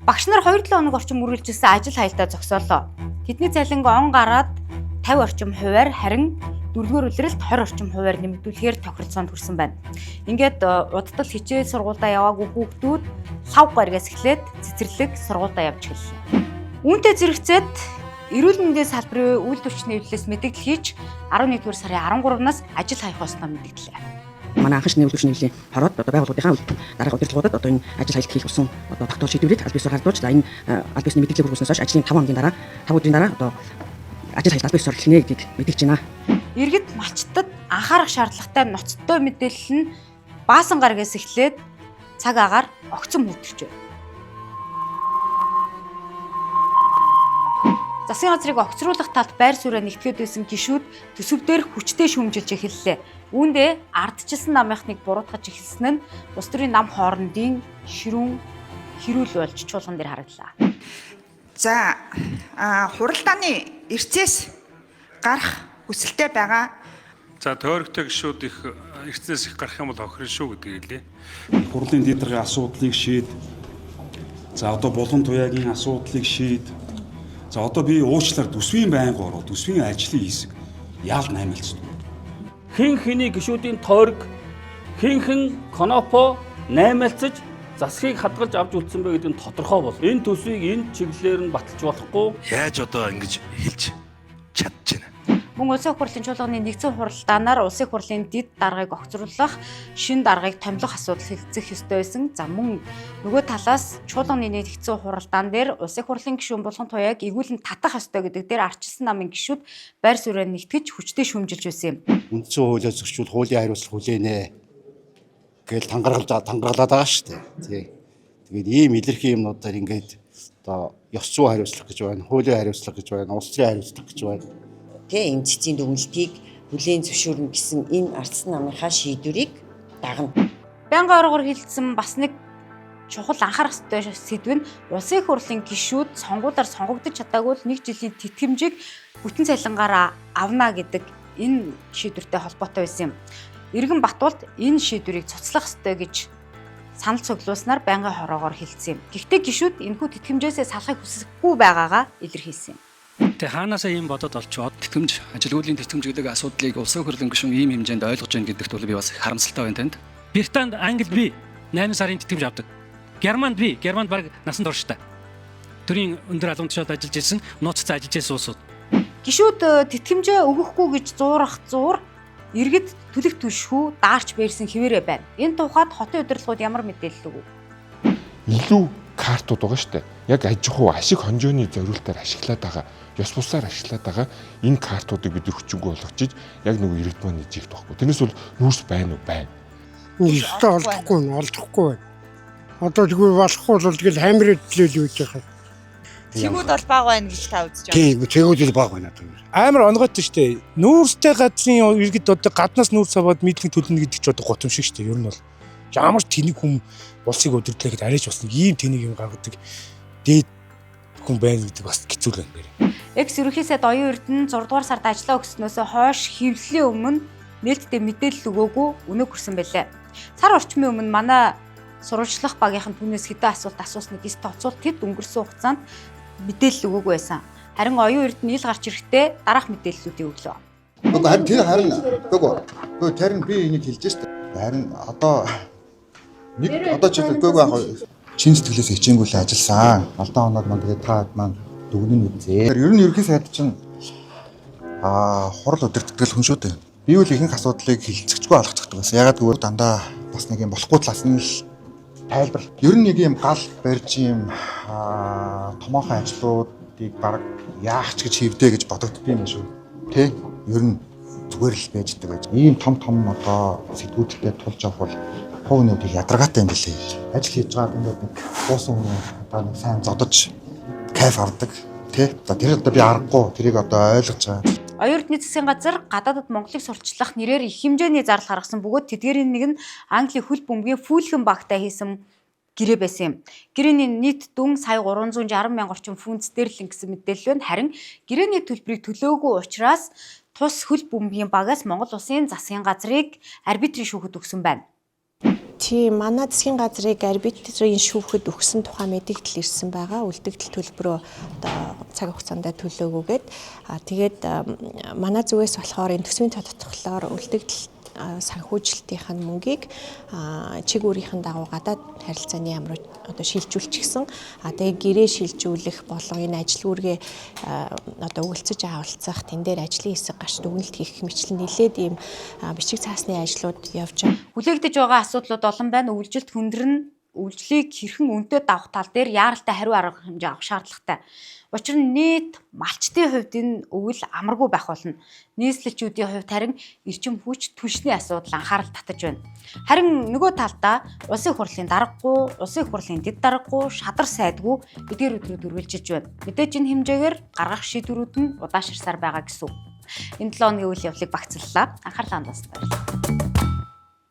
Багш нар 2-7 хоног орчим үргэлжилсэн ажил хаялдаа зогсоолоо. Тэдний цалинг он гараад 50 орчим хувиар харин дөрөвдүгээр улиралд 20 орчим хувиар нэмэгдүүлэхээр тохиролцоонд хүрсэн байна. Ингээд удтал хичээл сургуультай яваагүй хүүхдүүд лав гаргаас эхлээд цэцэрлэг сургуультай явж эхэллээ. Үүнтэй зэрэгцээд эрүүл мэндийн салбарын үйлдвэрчний хэвлэлээс мэдээлэл хийж 11-р сарын 13-наас ажил хаях болсноо мэдээллээ. Манай анхны үйлдвэрчний хэвлэлийн хороод байгууллагынхаа дараагийн удирдлагуудад энэ ажил хаялт хийх болсон тогтоол шийдвэрийг аль биесээр хардуулж за энэ аль биесний мэдээлэл хүргэснээс хойш ажлын 5 өдрийн дараа ажил хаялт аль биесээр эхлэнэ гэдгийг мэдээлж байна. Иргэд малчтад анхаарах шаардлагатай ноцтой мэдээлэл нь баасан гарагаас эхлээд цаг агаар огцом хүртэж байна. Засгийн газрыг огцруулах талд байр сууриа нэгтгэхэд байсан гишүүд төсөвдөр хүчтэй шүүмжилж эхэллээ. Үүндээ ардчилсан намынхныг буруутгаж эхэлсэн нь улс төрийн нам хоорондын ширүүн хэрүүл болж чуулган дээр хараглаа. За хуралдааны эрцээс гарах хүсэлтэй байгаа. За тойрогтой гишүүд их эрцээс их гарах юм бол хохирно шүү гэдэг хэлээ. Хурлын дэдрэгийн асуудлыг шийд. За одоо булган туяагийн асуудлыг шийд. За одоо би уучлаар төсвийн байнга ороо төсвийн ажлын хэсэг яал наймалцсан. Хэн хэний гишүүдийн тойрог хэн конопо наймалцаж засгийг хадгалж авч үлдсэн бэ гэдэг нь тодорхой бол энэ төсвийг энэ чиглэлээр нь баталж болохгүй. Яаж одоо ингэж хэлж чадчихна. Мөн улсын их хурлын чуулганы нэгдсэн хуралдаанаар улсын их хурлын дэд даргаыг огцруулах, шин даргаыг томилох асуудал хэлцэх ёстой байсан. За мөн нөгөө талаас чуулганы нэгдсэн хуралдаан дээр улсын их хурлын гишүүн булган туяаг игүүлэн татах ёстой гэдэг дээр ардчилсан намын гишүүд байр сууриа нэгтгэж хүчтэй шүүмжилж байсан юм. Үндсэн хуулиар зөрчил хуулийн хариуцлага хүлээнэ гэж тангаргалаад байгаа шүү дээ. Тэгээд ийм илэрхий юмнуудаар ингээд одоо ёс зүйн хариуцлага гэж байна, хуулийн хариуцлага гэж байна, улс төрийн хариуцлага гэж байна. Энэ цэцгийн дүгнэлтийг бүлээн зөвшөөрнө гэсэн энэ ардсан намынхаа шийдвэрийг дагна. Байнгын оргоор хилцсэн бас нэг чухал анхаарах ёстой сэдв нь улсын их хурлын гишүүд сонгуулиар сонгогдож чадаагүй л 1 жилийн тэтгэмжийг бүтэн цалингаар авна гэдэг энэ шийдвэртэй холбоотой байсан юм. Иргэн Батуулд энэ шийдвэрийг цуцлах ёстой гэж санал цуглуулснаар байнгын хороогоор хэлсэн юм. Гэхдээ гишүүд энэхүү тэтгэмжээс салахыг хүсэхгүй байгаагаа илэрхийлсэн юм. Тэ хаанаасаа ийм бодод олчоод тэтгэмж ажилгүйдлийн тэтгэмж гэдэг асуудлыг улсын хурлын гишүүн ийм хэмжээнд ойлгож байна гэдэгт бол би бас харамсалтай байна танд. Британд, Англид би 8 сарын тэтгэмж авдаг. Германд баг насанд орштой. Төрийн өндөр албан тушаалд ажиллаж ирсэн, нууцтай ажиллаж ирсэн улсууд. Гишүүд тэтгэмжээ өгөхгүй гэж зуурах иргэд төлөх түшхүү даарч бэрсэн хിവэрэ байна. Энэ тухайд хотын удирдлагууд ямар мэдээлэл өгөв? Илүү картууд байгаа шүү дээ. Яг аж ахуй ашиг хонжооны зориултаар ашиглаад байгаа, ёс бусаар ашиглаад байгаа энэ картуудыг бид өчиггүй болгочиж яг нэг иргэд маань нэжигдэх байхгүй. Тэрнээс бол нүүрс байна уу? Байна. Нүүрстэй олдохгүй байна. Одоо тэгвэл болохгүй бол тэгэл хамраад төлөөл үүж яхаа. Цэгүүд бол бага байна гэж та үзэж байна. Тийм, цэгүүд л бага байна. Амар онгойтой шүү дээ. Нүүрстэй газрын иргэд одоо гаднаас нүүрс аваад митинг төлнө гэдэг ч одоо готомшиг шүү дээ. Ер нь бол ямар тэнэг хүн улсыг удирдлахад арайж болсон ийм тэнэг юм гаргадаг дээд хүн байна гэдэг бас хэцүү л байна. Экс ерөнхий сайд Оюун Эрдэнэ 6 дугаар сард ажиллаа өгснөөсөө хойш хэвлэлийн өмнө нээлттэй мэдээлэл өгөөгүй өнөө хүрсэн байлээ. Сар орчмын өмнө манай сурвалжлах багийнхан түүнээс хэдэн асуулт асуусныг эс тооцоол тэд өнгөрсөн хугацаанд мэдээлэл өгөөгүй байсан. Харин Оюун Эрдэнэ ил гарч ирэхдээ дараах мэдээллүүдийг өглөө. Харин би энийг хэлж штэ. Харин одоо жишээлбэл гүйг чин сэтгэлээс хичээнгүйлээ ажилласан. Алдаа оноод маань тэгээд та маань дүгнэн үзээ. Ер нь ерөнхий сайд чинь хурал удирддаг хүн шүү дээ. Би үл ихэнх асуудлыг хилцэгчгүй алгацдаг байсан. Ягаад гэвэл дандаа бас нэг юм болохгүй талаас нь л тайлбар. Ер нь нэг юм гал барьж юм томоохон ажлуудыг баг яах ч гэж хэвдэ гэж бодогддог юм шүү. Тэ? Ер нь зүгээр л байждаг байж. Ийм том одоо сэтгүүлдээ тулж авах бол хувийн үед ядаргаатай юм билээ. Ажил хийж байгаа ингээд нэг буусан хүн одоо нэг сайн зодож кайф авдаг. Тэ? Тэр одоо би аргагүй тэрийг одоо ойлгож байгаа. Оюун Эрдэнэ засгийн газар гадаадд Монголыг сурталчлах нэрээр их хэмжээний зардал гаргасан бөгөөд тэдгээрийн нэг нь Английн хөл бөмбөгийн Фүүлхэн багтай хийсэн гэрээ байсан юм. Гэрээний нийт дүн сая 360 мянган орчим фунт стерлинг гэсэн мэдээлэл байна. Харин гэрээний төлбөрийг төлөөгүй учраас тус хөл бөмбөгийн багаас Монгол улсын засгийн газрыг арбитрийн шүүхэд өгсөн байна. Чи манай засгийн газрыг арбитрийн шүүхэд өгсөн тухай мэдээлэл ирсэн байгаа. Үлдэгдэл төлбөрөө одоо цаг хугацаанд төлөөгөөгээд тэгээд манай зүгээс болохоор энэ төсвийн тодтголоор үлдэгдэл санхүүжилтийн мөнгийг чиг өөрийнх нь дагуу гадаад харилцааны яам руу одоо шилжүүлчихсэн. Тэгээ гэрээ шилжүүлэх болон энэ ажил үүргээ одоо өгөлцөж авалцах, тэн дээр ажлын хэсэг гарч дүгнэлт хийх мэтлэн нэлээд ийм бичиг цаасны ажлууд явж байгаа. Хүлээгдэж байгаа асуудлууд олон байна. Үйлжилт хүндрэн үйлчлийг хэрхэн үнэтэй давах тал дээр яаралтай хариу арга хэмжээ авах шаардлагатай. Учир нь нийт малчтын хувьд энэ өвөл амаргүй байх болно. Нийслэлчүүдийн хувьд харин эрчим хүч түлшний асуудал анхаарал татаж байна. Харин нөгөө талдаа улсын их хурлын даргагүй, улсын их хурлын дэд даргагүй, шадар сайдгүй эдгээрүүд үргэлжилж байна. Мэдээж энэ хэмжээгээр гаргах шийдвэрүүд нь удаашрсаар байгаа гэсэн үг. Энэ 7 өдрийн үйл явдлыг багцлалаа. Анхаарлаа хандуулсан баярлалаа.